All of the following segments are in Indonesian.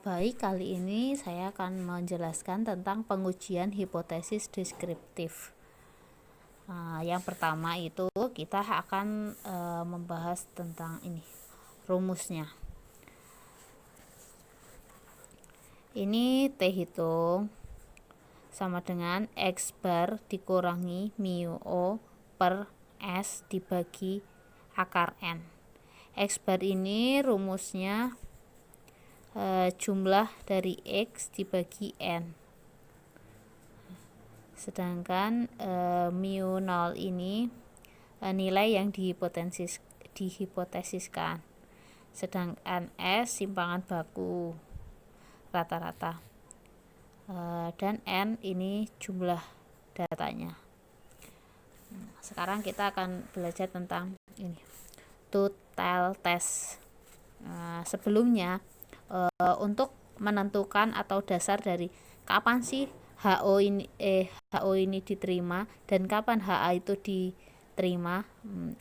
Baik, kali ini saya akan menjelaskan tentang pengujian hipotesis deskriptif. Yang pertama itu kita akan membahas tentang ini, rumusnya. Ini T hitung sama dengan X bar dikurangi mu O per S dibagi akar N. X bar ini rumusnya jumlah dari X dibagi N, sedangkan mu 0 ini nilai yang dihipotesiskan, sedangkan S simpangan baku rata-rata, dan N ini jumlah datanya. Sekarang kita akan belajar tentang ini, two-tailed test. Sebelumnya untuk menentukan atau dasar dari kapan sih HO ini diterima dan kapan HA itu diterima,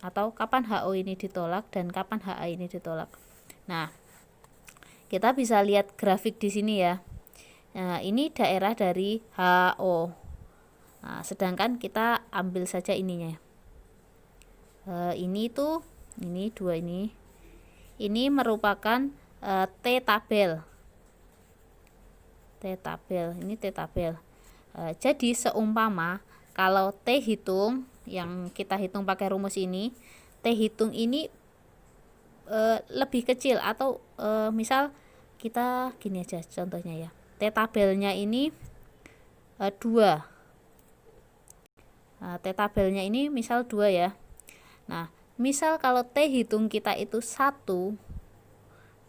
atau kapan HO ini ditolak dan kapan HA ini ditolak. Nah, kita bisa lihat grafik di sini ya. Nah, ini daerah dari HO. Nah, sedangkan kita ambil saja ininya. Ini tuh, ini dua ini. Ini merupakan T tabel. Ini T tabel. Jadi seumpama kalau T hitung yang kita hitung pakai rumus ini, T hitung ini lebih kecil, atau misal kita gini aja contohnya ya. T tabelnya ini 2. T tabelnya ini misal 2 ya. Nah, misal kalau T hitung kita itu 1.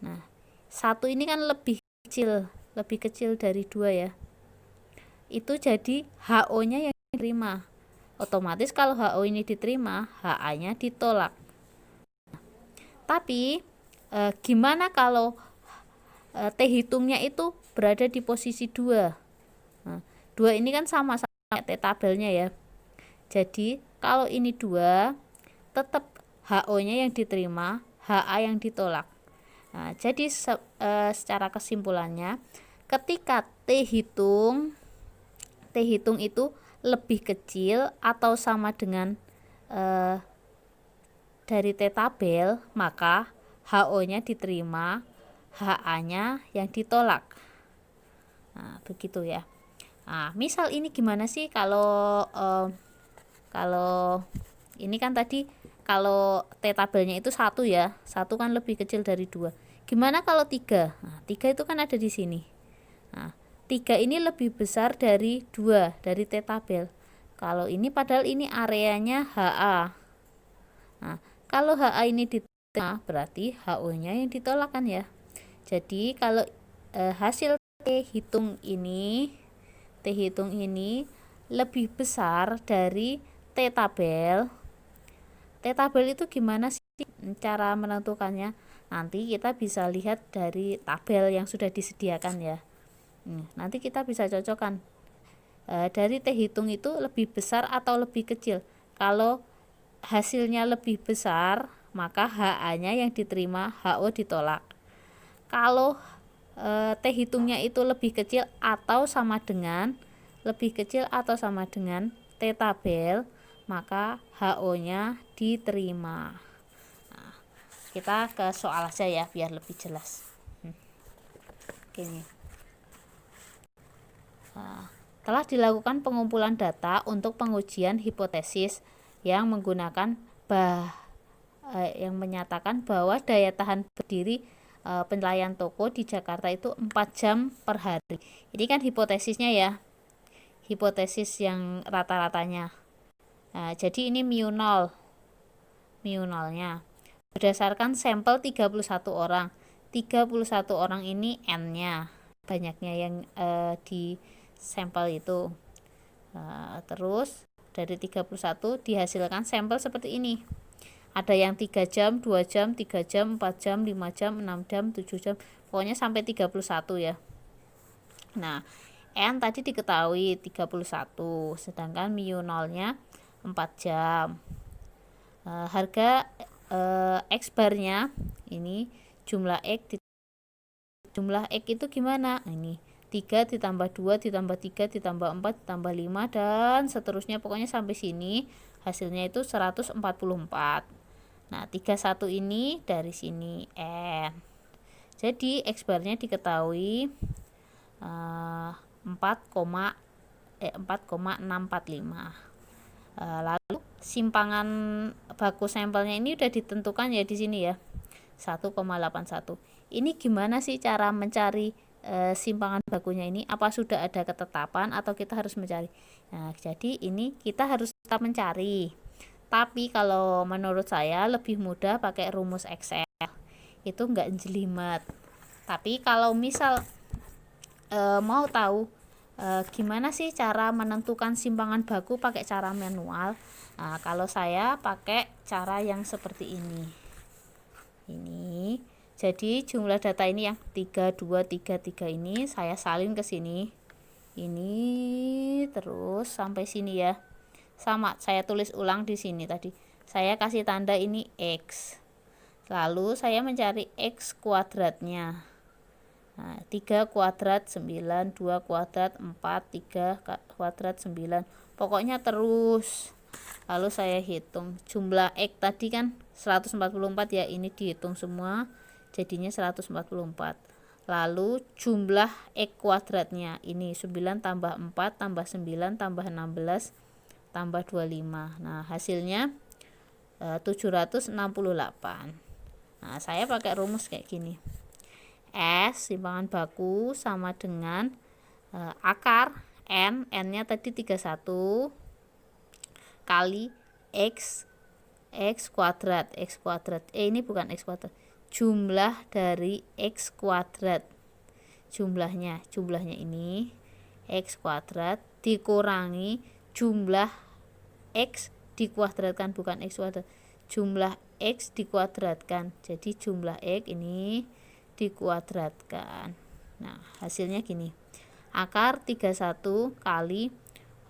Nah, 1 ini kan lebih kecil dari 2 ya. Itu jadi HO-nya yang diterima. Otomatis kalau HO ini diterima, HA-nya ditolak. Tapi gimana kalau T hitungnya itu berada di posisi 2? Nah, 2 ini kan sama-sama T tabelnya ya. Jadi kalau ini 2, tetap HO-nya yang diterima, HA yang ditolak. Nah, jadi secara kesimpulannya, ketika T hitung itu lebih kecil atau sama dengan dari T tabel, maka HO-nya diterima, HA-nya yang ditolak. Nah, begitu ya. Nah, misal ini gimana sih kalau ini kan tadi kalau T tabelnya itu 1 ya. 1 kan lebih kecil dari 2. Gimana kalau 3? Nah, 3 itu kan ada di sini. Nah, 3 ini lebih besar dari 2, dari T tabel. Kalau ini padahal ini areanya HA. Nah, kalau HA ini diterima, berarti HO-nya yang ditolak kan ya. Jadi kalau hasil T hitung ini lebih besar dari T tabel. T tabel itu gimana sih cara menentukannya? Nanti kita bisa lihat dari tabel yang sudah disediakan ya. Nanti kita bisa cocokkan dari T hitung itu lebih besar atau lebih kecil. Kalau hasilnya lebih besar, maka HA-nya yang diterima, HO ditolak. Kalau T hitungnya itu lebih kecil atau sama dengan T tabel, maka HO-nya diterima. Nah, kita ke soal aja ya biar lebih jelas. Gini. Telah dilakukan pengumpulan data untuk pengujian hipotesis yang menggunakan yang menyatakan bahwa daya tahan berdiri pelayan toko di Jakarta itu 4 jam per hari. Ini kan hipotesisnya ya. Hipotesis yang rata-ratanya. Nah, jadi ini mu 0. Mu 0-nya. Berdasarkan sampel 31 orang. 31 orang ini N-nya. Banyaknya yang di sampel itu. Terus dari 31 dihasilkan sampel seperti ini. Ada yang 3 jam, 2 jam, 3 jam, 4 jam, 5 jam, 6 jam, 7 jam. Pokoknya sampai 31 ya. Nah, N tadi diketahui 31, sedangkan mu 0-nya 4 jam. Harga X barnya ini jumlah X jumlah X itu gimana? Nah, ini 3 ditambah 2 ditambah 3 ditambah 4 ditambah 5 dan seterusnya, pokoknya sampai sini hasilnya itu 144. Nah 31 ini dari sini N. Jadi X barnya diketahui 4,645. Lalu simpangan baku sampelnya ini udah ditentukan ya di sini ya, 1,81. Ini gimana sih cara mencari simpangan bakunya ini? Apa sudah ada ketetapan atau kita harus mencari? Nah, jadi ini kita harus tetap mencari. Tapi kalau menurut saya lebih mudah pakai rumus Excel. Itu enggak jelimet. Tapi kalau misal mau tahu gimana sih cara menentukan simpangan baku pakai cara manual, nah kalau saya pakai cara yang seperti ini. Jadi jumlah data ini yang 3233 ini saya salin ke sini, ini terus sampai sini ya, sama saya tulis ulang di sini. Tadi saya kasih tanda ini X, lalu saya mencari X kuadratnya. Nah, 3 kuadrat 9, 2 kuadrat 4, 3 kuadrat 9. Pokoknya terus. Lalu saya hitung jumlah X tadi kan 144 ya, ini dihitung semua jadinya 144. Lalu jumlah X kuadratnya ini 9 tambah 4 tambah 9 tambah 16 tambah 25. Nah, hasilnya 768. Nah, saya pakai rumus kayak gini. S simpangan baku sama dengan akar N-nya tadi 31 kali X kuadrat. Ini bukan X kuadrat, jumlah dari X kuadrat, jumlahnya ini X kuadrat dikurangi jumlah X dikuadratkan, bukan X kuadrat, jumlah X dikuadratkan. Jadi jumlah X ini dikuadratkan. Nah, hasilnya gini. Akar 31 kali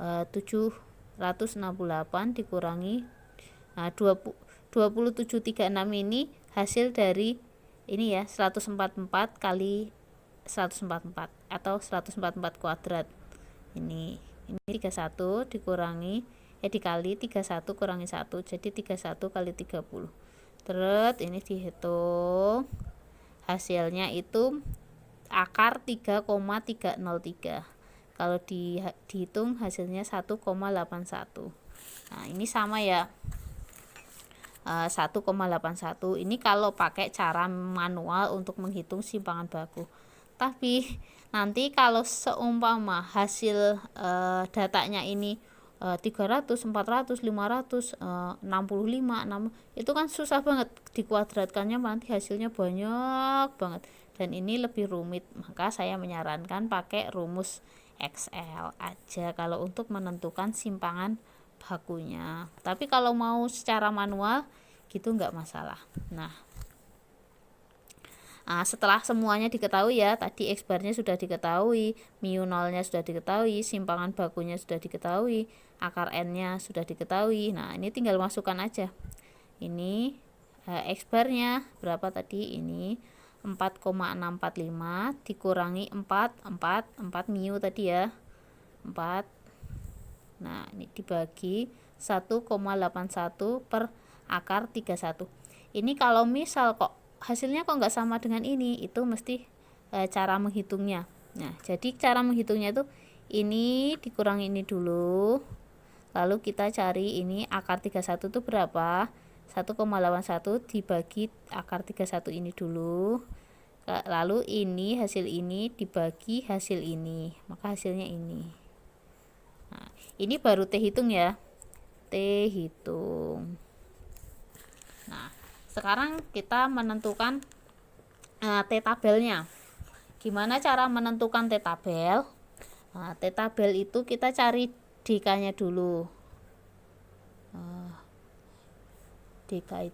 768 dikurangi 2736 ini hasil dari ini ya, 144 kali 144 atau 144 kuadrat. Ini 31 dikurangi dikali 31 kurangi 1, jadi 31 kali 30. Terus ini dihitung, hasilnya itu akar 3,303. Kalau dihitung hasilnya 1,81. Nah, ini sama ya, 1,81. Ini kalau pakai cara manual untuk menghitung simpangan baku. Tapi nanti kalau seumpama hasil datanya ini 300, 400, 500, 65, 6, itu kan susah banget dikuadratkannya, nanti hasilnya banyak banget dan ini lebih rumit. Maka saya menyarankan pakai rumus Excel aja kalau untuk menentukan simpangan bakunya. Tapi kalau mau secara manual gitu nggak masalah. Nah, setelah semuanya diketahui ya, tadi X barnya sudah diketahui, mu nolnya sudah diketahui, simpangan bakunya sudah diketahui, akar N-nya sudah diketahui. Nah, ini tinggal masukkan aja. Ini X barnya berapa tadi? Ini 4,645 dikurangi 4 mu tadi ya, 4. Nah, ini dibagi 1,81 per akar 31. Ini kalau misal kok hasilnya kok nggak sama dengan ini, itu mesti cara menghitungnya. Nah, jadi cara menghitungnya itu ini dikurangi ini dulu, lalu kita cari ini akar 31 itu berapa, 1,81 dibagi akar 31 ini dulu, lalu ini hasil ini dibagi hasil ini, maka hasilnya ini. Nah, ini baru T hitung ya, T hitung. Nah, sekarang kita menentukan T tabelnya. Gimana cara menentukan T tabel? Nah, T tabel itu kita cari DK-nya dulu. DK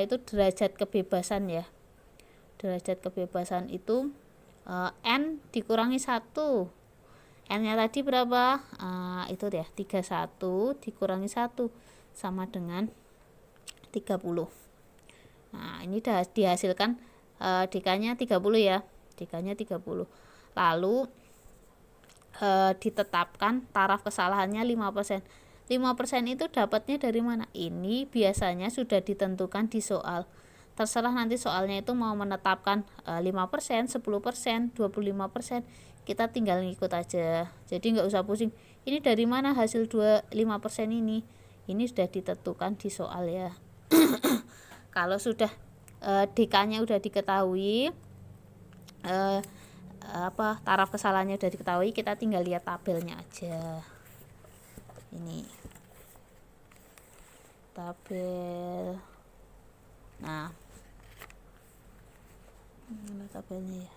itu derajat kebebasan ya. Derajat kebebasan itu N dikurangi 1. N-nya tadi berapa? Itu ya, 31 dikurangi 1 sama dengan 30. Nah, ini dihasilkan DK-nya 30 ya, DK-nya 30. Lalu ditetapkan taraf kesalahannya 5%. 5% itu dapatnya dari mana? Ini biasanya sudah ditentukan di soal. Terserah nanti soalnya itu mau menetapkan 5%, 10%, 25%. Kita tinggal ngikut aja. Jadi nggak usah pusing. Ini dari mana hasil 5% ini? Ini sudah ditentukan di soal ya. Kalau sudah DK-nya udah diketahui, taraf kesalahannya udah diketahui, kita tinggal lihat tabelnya aja. Ini tabel. Nah, mana tabelnya ya?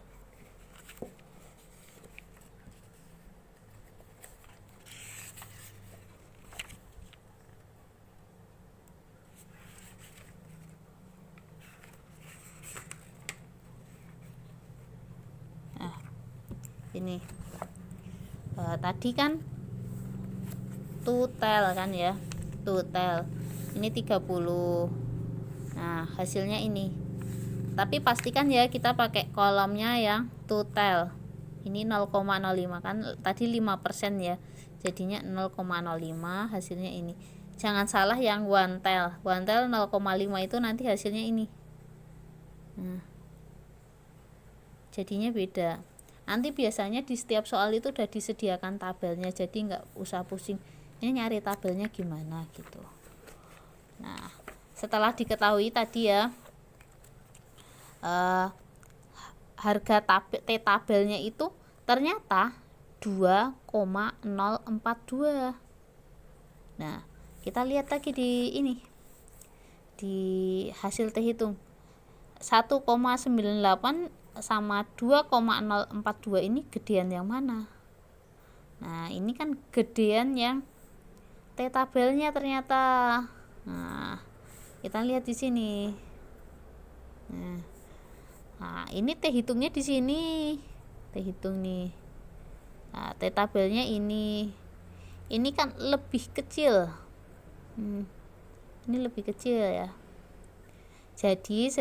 Nah, ini tadi kan total kan ya, total ini 30. Nah, hasilnya ini. Tapi pastikan ya kita pakai kolomnya yang total. Ini 0,05 kan tadi 5% ya. Jadinya 0,05, hasilnya ini. Jangan salah yang one tel. One tel 0,5 itu nanti hasilnya ini. Nah, jadinya beda. Nanti biasanya di setiap soal itu udah disediakan tabelnya, jadi nggak usah pusing ini nyari tabelnya gimana gitu. Nah, setelah diketahui tadi ya harga tabelnya itu ternyata 2,042. Nah, kita lihat lagi di ini, di hasil T hitung 1,98 sama 2,042 ini gedean yang mana? Nah, ini kan gedean yang T tabelnya ternyata. Nah, kita lihat di sini. Nah, ini T hitungnya di sini. T hitung nih. Nah, T tabelnya ini. Ini kan lebih kecil. Ini lebih kecil ya. Jadi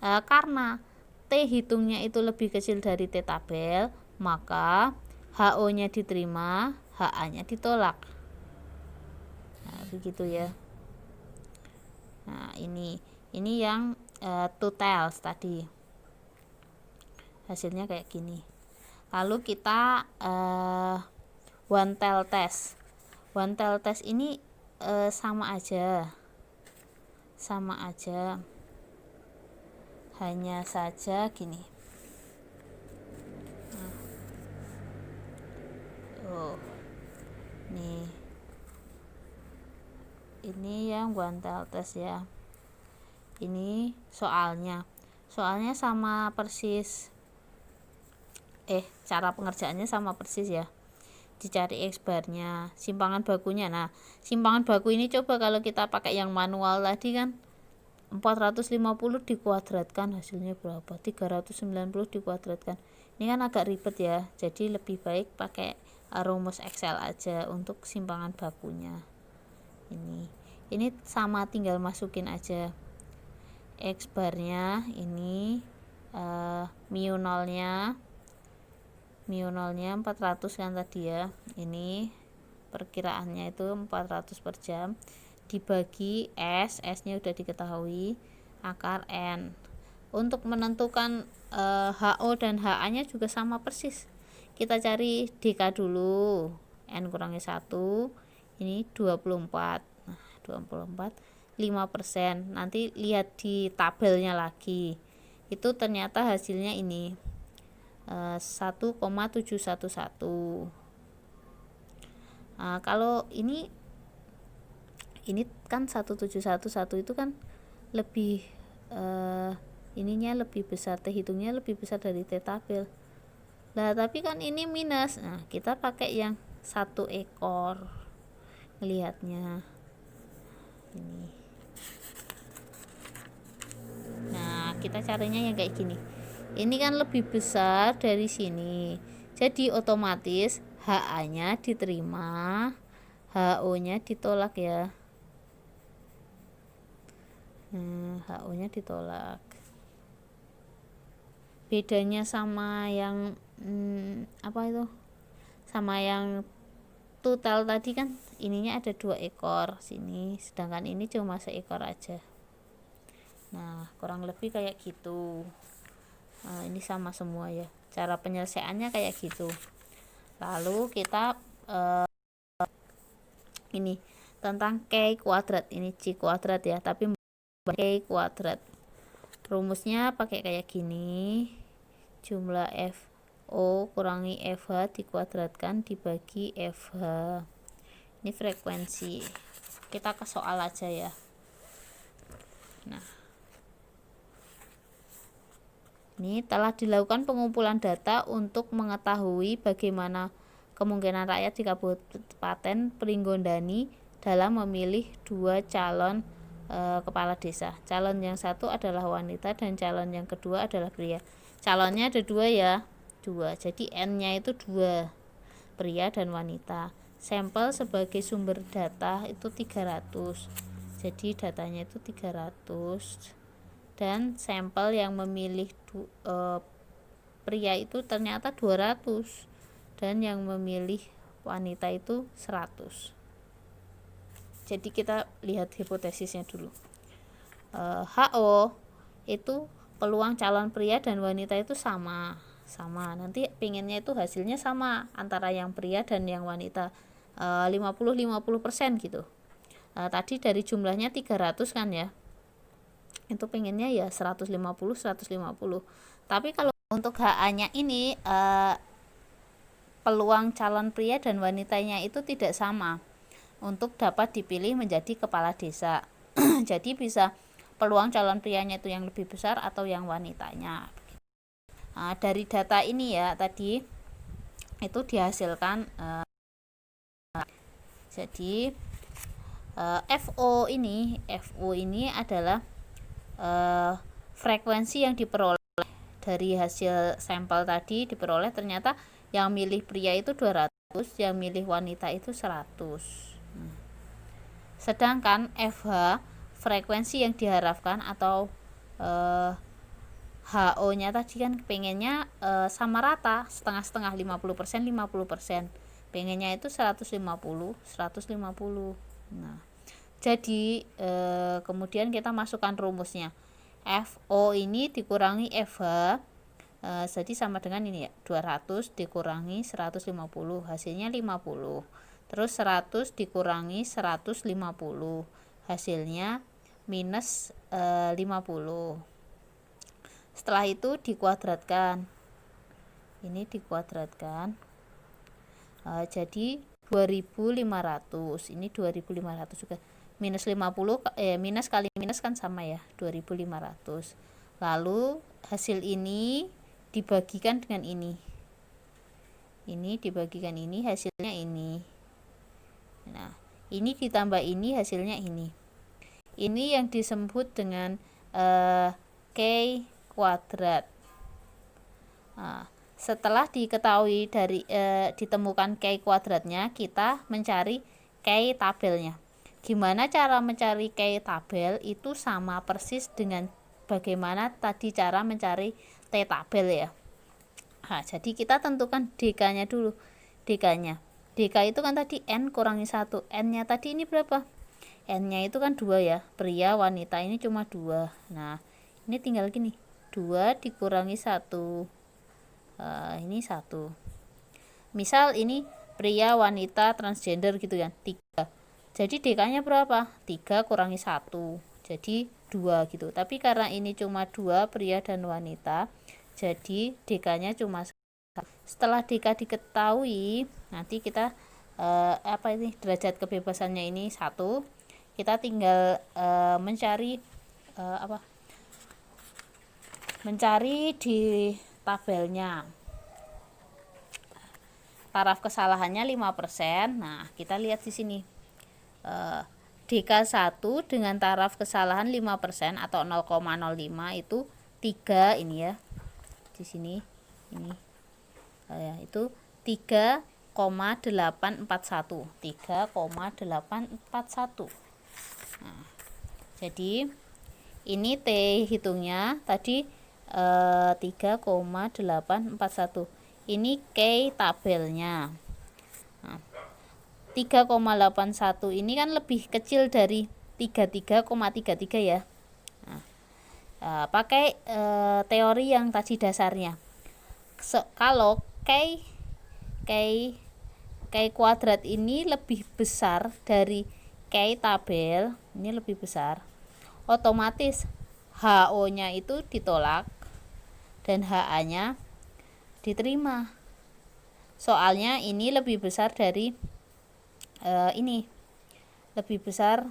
karena T hitungnya itu lebih kecil dari T tabel, maka HO-nya diterima, HA-nya ditolak. Nah, begitu ya. Nah, ini yang totals tadi. Hasilnya kayak gini. Lalu kita one tel test. One tel test ini sama aja. Hanya saja gini. Nih. Ini yang one tel test ya. Ini soalnya sama persis. Cara pengerjaannya sama persis ya. Dicari X barnya, simpangan bakunya. Nah, simpangan baku ini coba kalau kita pakai yang manual tadi kan 450 dikuadratkan hasilnya berapa? 390 dikuadratkan. Ini kan agak ribet ya. Jadi lebih baik pakai rumus Excel aja untuk simpangan bakunya. Ini sama, tinggal masukin aja X barnya ini mu nolnya 400 kan tadi ya. Ini perkiraannya itu 400 per jam dibagi S-nya udah diketahui, akar N. Untuk menentukan HO dan HA-nya juga sama persis. Kita cari DK dulu. N kurangi 1, ini 24. Nah, 24 5%. Nanti lihat di tabelnya lagi. Itu ternyata hasilnya ini 1,711. Nah, kalau ini kan 1711 itu kan lebih ininya lebih besar, T hitungnya lebih besar dari T tabel. Nah, tapi kan ini minus. Nah, kita pakai yang 1 ekor melihatnya ini. Nah, kita caranya yang kayak gini. Ini kan lebih besar dari sini. Jadi otomatis HA-nya diterima, HO-nya ditolak ya. HO-nya ditolak. bedanya sama yang apa itu, sama yang total tadi kan ininya ada 2 ekor sini, sedangkan ini cuma seekor aja. Nah, kurang lebih kayak gitu. Ini sama semua ya, cara penyelesaiannya kayak gitu. Lalu kita ini tentang K kuadrat, ini C kuadrat ya, tapi K kuadrat. Rumusnya pakai kayak gini, jumlah FO kurangi FH dikuadratkan dibagi FH. Ini frekuensi. Kita ke soal aja ya. Nah, ini telah dilakukan pengumpulan data untuk mengetahui bagaimana kemungkinan rakyat di Kabupaten Pringgondani dalam memilih 2 calon kepala desa. Calon yang satu adalah wanita dan calon yang kedua adalah pria. Calonnya ada 2 ya, 2. Jadi N-nya itu 2, pria dan wanita. Sampel sebagai sumber data itu 300. Jadi datanya itu 300. Dan sampel yang memilih pria itu ternyata 200 dan yang memilih wanita itu 100. Jadi kita lihat hipotesisnya dulu. HO itu peluang calon pria dan wanita itu sama. Nanti pengennya itu hasilnya sama antara yang pria dan yang wanita, 50-50% gitu. Tadi dari jumlahnya 300 kan ya, itu pengennya ya 150. Tapi kalau untuk HA-nya ini peluang calon pria dan wanitanya itu tidak sama untuk dapat dipilih menjadi kepala desa. Jadi bisa peluang calon prianya itu yang lebih besar atau yang wanitanya. Dari data ini ya tadi itu dihasilkan jadi FO ini adalah frekuensi yang diperoleh dari hasil sampel tadi, diperoleh ternyata yang milih pria itu 200, yang milih wanita itu 100. Sedangkan FH frekuensi yang diharapkan atau HO-nya tadi kan pengennya sama rata, setengah-setengah, 50%, 50%. Pengennya itu 150. Nah, jadi kemudian kita masukkan rumusnya. FO ini dikurangi FH, jadi sama dengan ini ya, 200 dikurangi 150, hasilnya 50. Terus 100 dikurangi 150, hasilnya minus 50. Setelah itu dikuadratkan, ini dikuadratkan, jadi 2500, ini 2500 juga, minus 50 minus kali minus kan sama ya, 2500. Lalu hasil ini dibagikan dengan ini dibagikan ini, hasilnya ini. Nah, ini ditambah ini, hasilnya ini yang disebut dengan K kuadrat. Nah, setelah diketahui dari ditemukan K kuadratnya, kita mencari K tabelnya. Gimana cara mencari K tabel? Itu sama persis dengan bagaimana tadi cara mencari T tabel ya. Nah, jadi kita tentukan DK-nya dulu. DK itu kan tadi N kurangi 1. N-nya tadi ini berapa? N-nya itu kan 2 ya. Pria, wanita ini cuma 2. Nah, ini tinggal gini. 2 dikurangi 1. Ini 1. Misal ini pria, wanita, transgender gitu kan, 3. Jadi DK-nya berapa? 3 kurangi 1. Jadi 2 gitu. Tapi karena ini cuma 2 pria dan wanita, jadi DK-nya cuma 1. Setelah DK diketahui, nanti kita ini derajat kebebasannya ini 1. Kita tinggal mencari mencari di tabelnya. Taraf kesalahannya 5%. Nah, kita lihat di sini. DK1 dengan taraf kesalahan 5% atau 0,05 itu 3 ini ya. Di sini ini. Itu 3,841. 3,841. Nah, jadi ini T hitungnya tadi 3,841. Ini K tabelnya. Nah, 3,81 ini kan lebih kecil dari 33,33 ya. Pakai teori yang tadi dasarnya. Kalau K kuadrat ini lebih besar dari K tabel, ini lebih besar, otomatis HO-nya itu ditolak dan HA-nya diterima. Soalnya ini lebih besar dari ini, lebih besar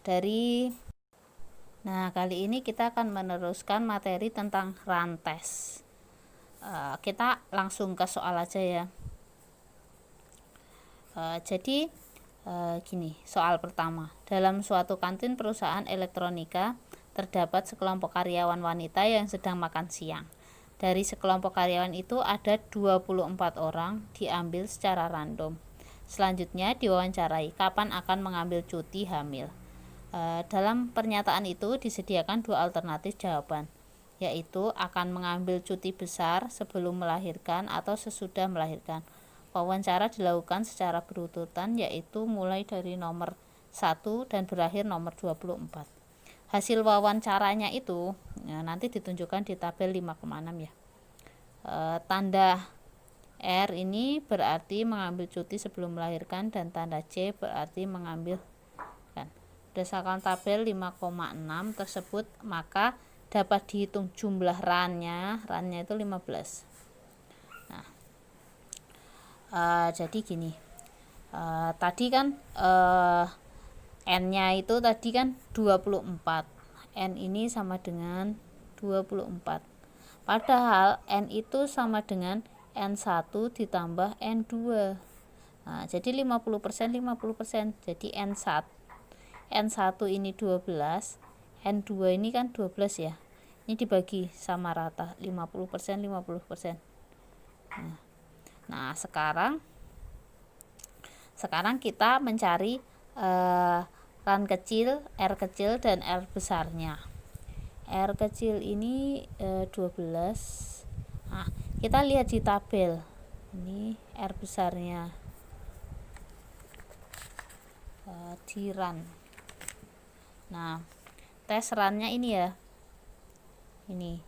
dari. Nah, kali ini kita akan meneruskan materi tentang rantes. Kita langsung ke soal aja ya. Jadi gini, soal pertama. Dalam suatu kantin perusahaan elektronika terdapat sekelompok karyawan wanita yang sedang makan siang. Dari sekelompok karyawan itu ada 24 orang diambil secara random. Selanjutnya diwawancarai kapan akan mengambil cuti hamil. Dalam pernyataan itu disediakan dua alternatif jawaban, yaitu akan mengambil cuti besar sebelum melahirkan atau sesudah melahirkan. Wawancara dilakukan secara berurutan, yaitu mulai dari nomor 1 dan berakhir nomor 24. Hasil wawancaranya itu nanti ditunjukkan di tabel 5,6 ya. Tanda R ini berarti mengambil cuti sebelum melahirkan dan tanda C berarti mengambil. Berdasarkan tabel 5,6 tersebut, maka dapat dihitung jumlah rannya itu 15. Nah, jadi gini, tadi kan N-nya itu tadi kan 24. N ini sama dengan 24. Padahal N itu sama dengan N1 ditambah N2. Nah, jadi 50%, 50%. Jadi N1 ini 12, N2 ini kan 12 ya. Ini dibagi sama rata, 50%, 50%. Nah, sekarang kita mencari ran kecil, R kecil, dan R besarnya. R kecil ini 12. Nah, kita lihat di tabel. Ini R besarnya di ran. Nah, tes rannya ini ya. Ini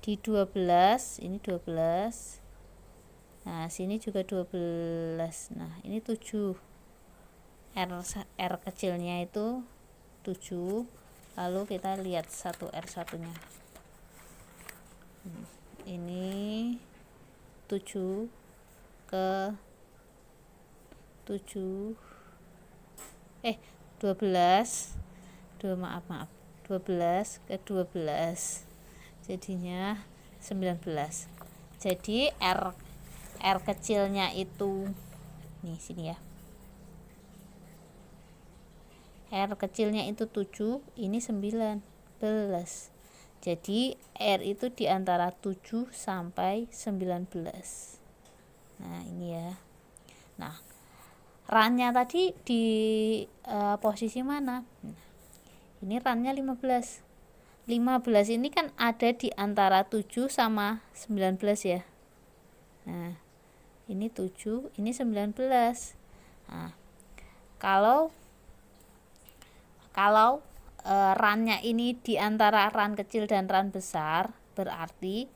di 12, ini 12. Nah, sini juga 12. Nah, ini 7. R kecilnya itu 7. Lalu kita lihat 1 R1 nya. Ini 7 ke 7 12 ke 12 jadinya 19. Jadi R kecilnya itu nih sini ya. R kecilnya itu 7, ini 19. Jadi R itu di antara 7 sampai 19. Nah, ini ya. Nah, rannya tadi di posisi mana? Ini rannya 15. 15 ini kan ada di antara 7 sama 19 ya. Nah, ini 7, ini 19. Nah, kalau rannya ini di antara ran kecil dan ran besar, berarti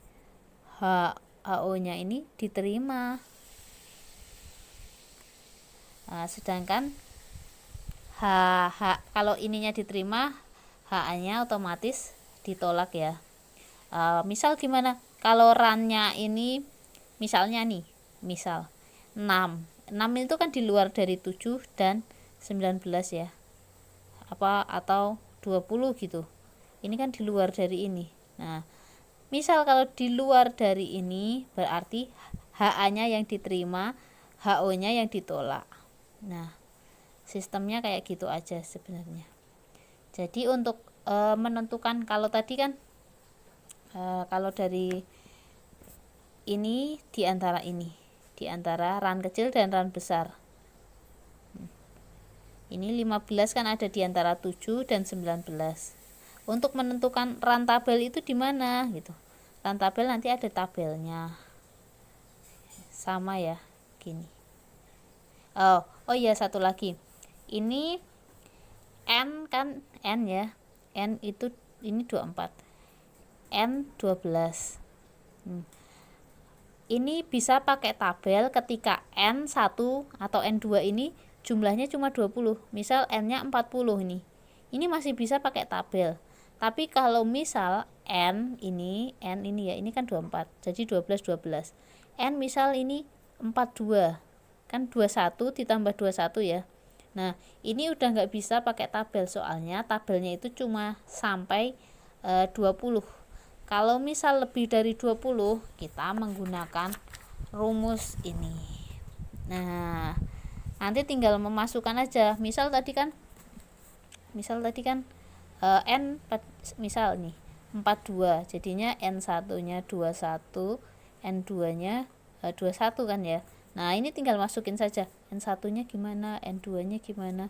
HO-nya ini diterima. Sedangkan kalau ininya diterima, HA-nya otomatis ditolak ya. Misal gimana? Kalau rannya ini misalnya nih, misal 6 itu kan di luar dari 7 dan 19 ya. Atau 20 gitu. Ini kan di luar dari ini. Nah, misal kalau di luar dari ini berarti HA-nya yang diterima, HO-nya yang ditolak. Nah, sistemnya kayak gitu aja sebenarnya. Jadi untuk menentukan, kalau tadi kan kalau dari ini di antara ran kecil dan ran besar. Ini 15 kan ada di antara 7 dan 19. untuk menentukan run tabel itu di mana gitu. Run tabel nanti ada tabelnya. Sama ya, gini. Oh iya, satu lagi. Ini N kan N ya. N itu ini 24. N 12. Ini bisa pakai tabel ketika N1 atau N2 ini jumlahnya cuma 20. Misal N-nya 40 ini. Ini masih bisa pakai tabel. Tapi kalau misal N ini ya, ini kan 24. Jadi 12. N misal ini 42. Kan 21 ditambah 21 ya. Nah, ini udah nggak bisa pakai tabel, soalnya tabelnya itu cuma sampai 20. Kalau misal lebih dari 20, kita menggunakan rumus ini. Nah, nanti tinggal memasukkan aja. Misal tadi kan N misal nih 42, jadinya N1-nya 21, N2-nya 21 kan ya. Nah, ini tinggal masukin saja. N1-nya gimana, N2-nya gimana.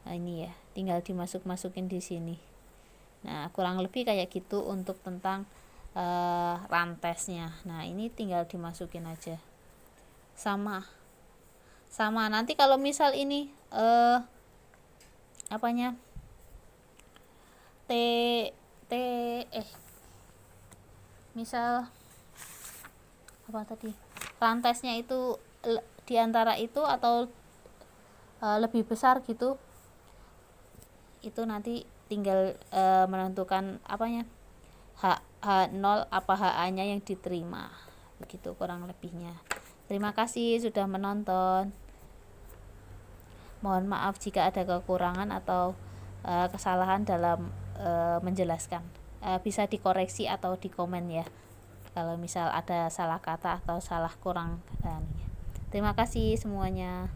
Nah, ini ya, tinggal dimasukin di sini. Nah, kurang lebih kayak gitu untuk tentang rantesnya. Nah, ini tinggal dimasukin aja. Sama nanti kalau misal ini apanya? Misal apa tadi? Rantesnya itu diantara itu atau lebih besar gitu, itu nanti tinggal menentukan apanya, H0 apa HA-nya yang diterima, begitu kurang lebihnya. Terima kasih sudah menonton. Mohon maaf jika ada kekurangan atau kesalahan dalam menjelaskan. Bisa dikoreksi atau di komen ya, kalau misal ada salah kata atau salah kurang. Terima kasih semuanya.